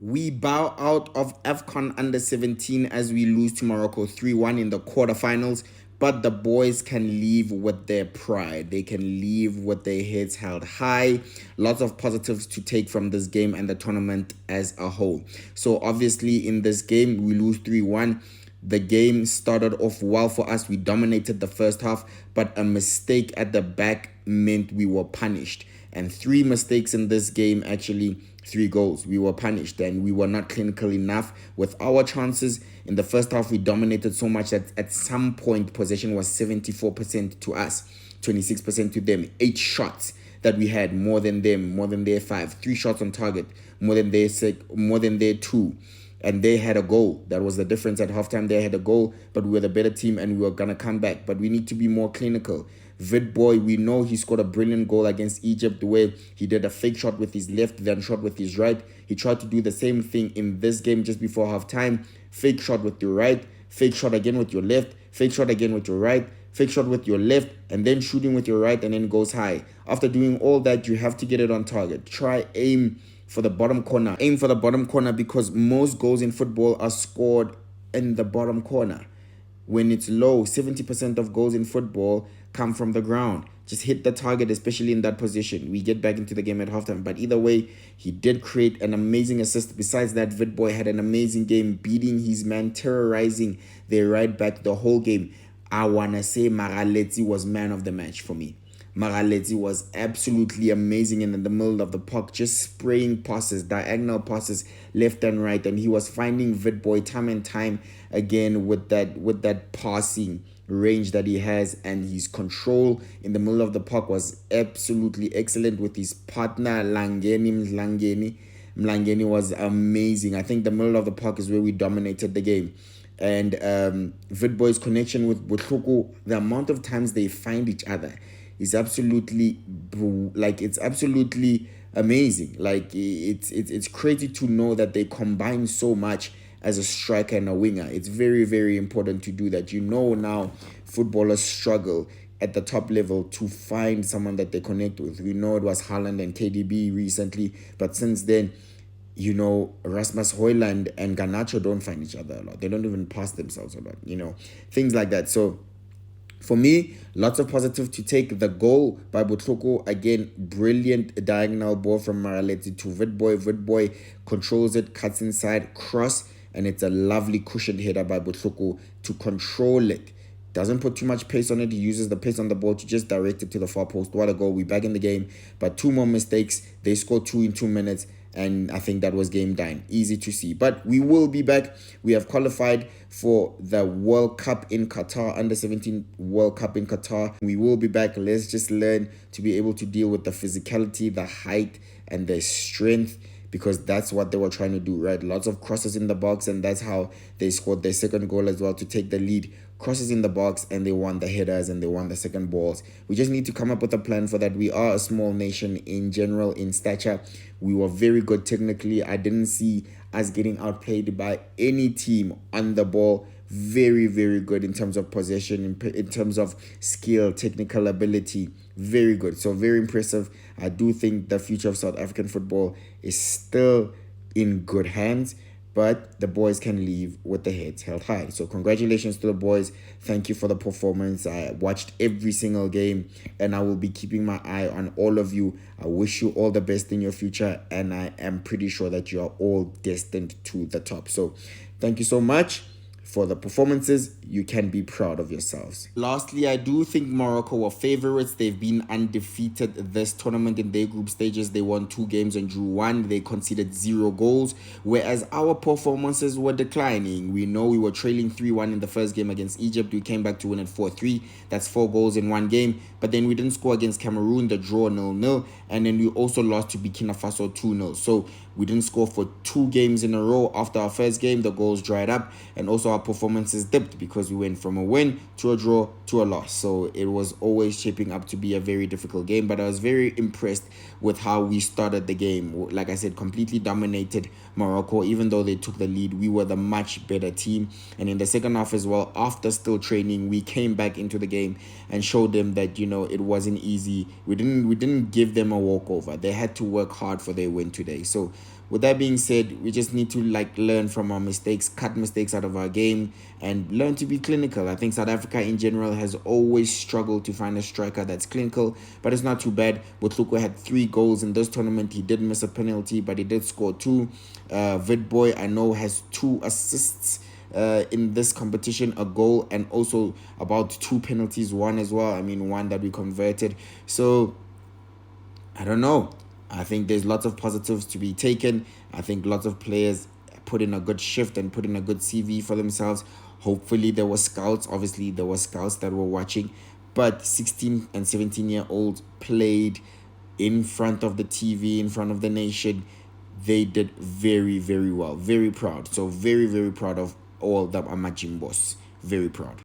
We bow out of Afcon under 17 as we lose to Morocco 3-1 in the quarterfinals, but the boys can leave with their pride. They can leave with their heads held high. Lots of positives to take from this game and the tournament as a whole. So obviously in this game, we lose 3-1. The game started off well for us. We dominated the first half, but a mistake at the back meant we were punished. And three mistakes in this game, actually 3 goals. We were punished and we were not clinical enough with our chances. In the first half, we dominated so much that at some point possession was 74% to us, 26% to them. 8 shots that we had, more than them, more than their 5. 3 shots on target, more than their 6, more than their 2. And they had a goal. That was the difference at halftime. They had a goal, but we were the better team and we were going to come back. But we need to be more clinical. Vidboy, we know he scored a brilliant goal against Egypt where he did a fake shot with his left, then shot with his right. He tried to do the same thing in this game just before halftime. Fake shot with your right, fake shot again with your left, fake shot again with your right, fake shot with your left, and then shooting with your right and then goes high. After doing all that, you have to get it on target. Try aim for the bottom corner. Aim for the bottom corner because most goals in football are scored in the bottom corner. When it's low, 70% of goals in football come from the ground. Just hit the target, especially in that position. We get back into the game at halftime. But either way, he did create an amazing assist. Besides that, Vidboy had an amazing game, beating his man, terrorizing their right back the whole game. I want to say Maraleti was man of the match for me. Maraleti was absolutely amazing in the middle of the park, just spraying passes, diagonal passes left and right, and he was finding Vidboy time and time again with that passing range that he has, and his control in the middle of the park was absolutely excellent with his partner Mlangeni was amazing. I think the middle of the park is where we dominated the game. And Vidboy's connection with Botlhoko, the amount of times they find each other is absolutely it's absolutely amazing. Like it's crazy to know that they combine so much as a striker and a winger. It's very, very important to do that. Now footballers struggle at the top level to find someone that they connect with. We know it was Haaland and KDB recently, but since then, Rasmus Højlund and Garnacho don't find each other a lot. They don't even pass themselves a lot, things like that. So for me, lots of positive to take. The goal by Botlhoko, again, brilliant diagonal ball from Maraleti to Vidboy. Vidboy controls it, cuts inside, cross, and it's a lovely cushioned header by Botlhoko to control it. Doesn't put too much pace on it. He uses the pace on the ball to just direct it to the far post. What a goal. We're back in the game. But 2 more mistakes. They scored 2 in 2 minutes. And I think that was game done. Easy to see. But we will be back. We have qualified for the World Cup in Qatar, under 17 World Cup in Qatar. We will be back. Let's just learn to be able to deal with the physicality, the height, and the strength, because that's what they were trying to do, right? Lots of crosses in the box, and that's how they scored their second goal as well, to take the lead. Crosses in the box, and they won the headers and they won the second balls. We just need to come up with a plan for that. We are a small nation in general in stature. We were very good technically. I didn't see us getting outplayed by any team on the ball. Very, very good in terms of possession, in terms of skill, technical ability. Very good. So very impressive. I do think the future of South African football is still in good hands, but the boys can leave with the heads held high. So congratulations to the boys. Thank you for the performance. I watched every single game, and I will be keeping my eye on all of you. I wish you all the best in your future, and I am pretty sure that you are all destined to the top. So thank you so much for the performances. You can be proud of yourselves. Lastly, I do think Morocco were favorites. They've been undefeated this tournament in their group stages. They won 2 games and drew 1. They conceded 0 goals, whereas our performances were declining. We know we were trailing 3-1 in the first game against Egypt. We came back to win it 4-3. That's 4 goals in 1 game. But then we didn't score against Cameroon, the draw 0-0. And then we also lost to Burkina Faso 2-0. So we didn't score for 2 games in a row. After our first game, the goals dried up, and also our performances dipped because we went from a win to a draw to a loss. So it was always shaping up to be a very difficult game, but I was very impressed with how we started the game. Like I said, completely dominated Morocco. Even though they took the lead, we were the much better team. And in the second half as well, after still training, we came back into the game and showed them that, it wasn't easy. We didn't give them a walkover. They had to work hard for their win today. So with that being said, we just need to like learn from our mistakes, cut mistakes out of our game, and learn to be clinical. I think South Africa in general has always struggled to find a striker that's clinical, but it's not too bad. Butluko had 3 goals in this tournament. He did miss a penalty, but he did score 2. Vidboy, I know, has 2 assists in this competition, a goal and also about 2 penalties, one as well. I mean, one that we converted. So I don't know. I think there's lots of positives to be taken. I think lots of players put in a good shift and put in a good CV for themselves. Hopefully there were scouts. Obviously there were scouts that were watching, but 16 and 17-year-olds played in front of the TV, in front of the nation. They did very, very well. Very proud. So very, very proud of all the Amajimbos. Very proud.